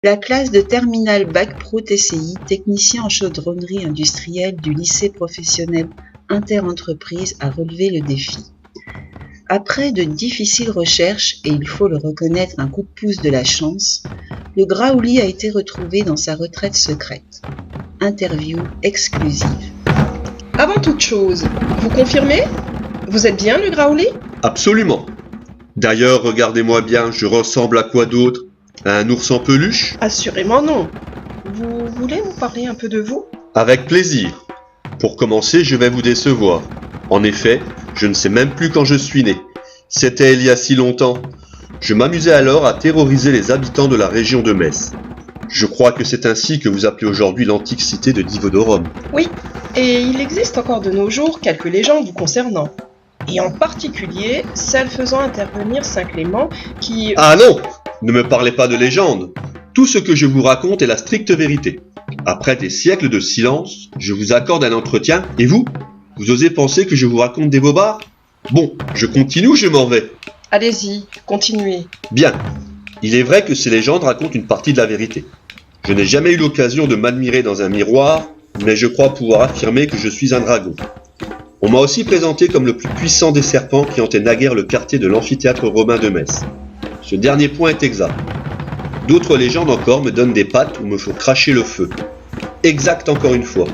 La classe de terminale Bac Pro TCI, technicien en chaudronnerie industrielle du lycée professionnel Interentreprises a relevé le défi. Après de difficiles recherches et il faut le reconnaître un coup de pouce de la chance, le Graouli a été retrouvé dans sa retraite secrète. Interview exclusive. Avant toute chose, vous confirmez? Vous êtes bien le Graouli? Absolument. D'ailleurs, regardez-moi bien, je ressemble à quoi d'autre? À un ours en peluche? Assurément non. Vous voulez nous parler un peu de vous? Avec plaisir. Pour commencer, je vais vous décevoir. En effet, je ne sais même plus quand je suis né. C'était il y a si longtemps. Je m'amusais alors à terroriser les habitants de la région de Metz. Je crois que c'est ainsi que vous appelez aujourd'hui l'antique cité de Divodorum. Oui, et il existe encore de nos jours quelques légendes vous concernant. Et en particulier, celle faisant intervenir Saint-Clément qui... Ah non! Ne me parlez pas de légende. Tout ce que je vous raconte est la stricte vérité. Après des siècles de silence, je vous accorde un entretien, et vous? Vous osez penser que je vous raconte des bobards? Bon, je continue ou je m'en vais? Allez-y, continuez. Bien. Il est vrai que ces légendes racontent une partie de la vérité. Je n'ai jamais eu l'occasion de m'admirer dans un miroir, mais je crois pouvoir affirmer que je suis un dragon. On m'a aussi présenté comme le plus puissant des serpents qui hantaient naguère le quartier de l'amphithéâtre romain de Metz. Ce dernier point est exact. D'autres légendes encore me donnent des pattes ou me font cracher le feu. Exact encore une fois.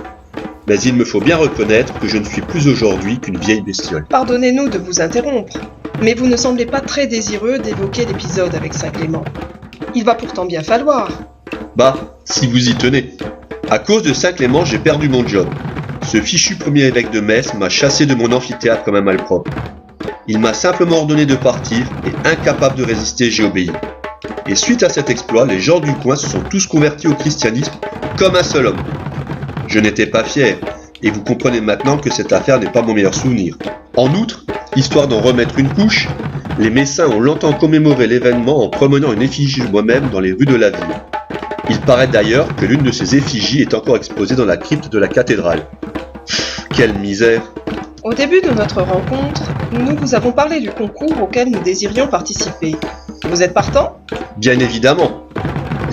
Mais il me faut bien reconnaître que je ne suis plus aujourd'hui qu'une vieille bestiole. Pardonnez-nous de vous interrompre, mais vous ne semblez pas très désireux d'évoquer l'épisode avec Saint-Clément. Il va pourtant bien falloir. Bah, si vous y tenez. À cause de Saint-Clément, j'ai perdu mon job. Ce fichu premier évêque de Metz m'a chassé de mon amphithéâtre comme un malpropre. Il m'a simplement ordonné de partir et incapable de résister, j'ai obéi. Et suite à cet exploit, les gens du coin se sont tous convertis au christianisme comme un seul homme. Je n'étais pas fier, et vous comprenez maintenant que cette affaire n'est pas mon meilleur souvenir. En outre, histoire d'en remettre une couche, les Messins ont longtemps commémoré l'événement en promenant une effigie de moi-même dans les rues de la ville. Il paraît d'ailleurs que l'une de ces effigies est encore exposée dans la crypte de la cathédrale. Quelle misère! Au début de notre rencontre, nous vous avons parlé du concours auquel nous désirions participer. Vous êtes partant? Bien évidemment.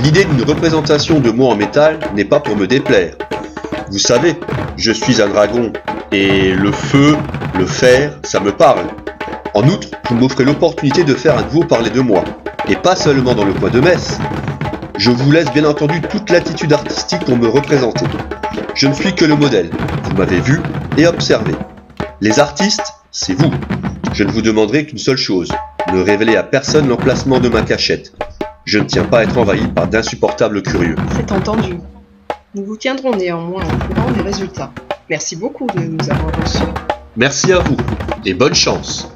L'idée d'une représentation de moi en métal n'est pas pour me déplaire. Vous savez, je suis un dragon, et le feu, le fer, ça me parle. En outre, vous m'offrez l'opportunité de faire à nouveau parler de moi, et pas seulement dans le coin de Metz. Je vous laisse bien entendu toute l'attitude artistique pour me représenter. Je ne suis que le modèle, vous m'avez vu et observé. Les artistes, c'est vous. Je ne vous demanderai qu'une seule chose, ne révélez à personne l'emplacement de ma cachette. Je ne tiens pas à être envahi par d'insupportables curieux. C'est entendu. Nous vous tiendrons néanmoins au courant des résultats. Merci beaucoup de nous avoir reçus. Merci à vous, et bonne chance.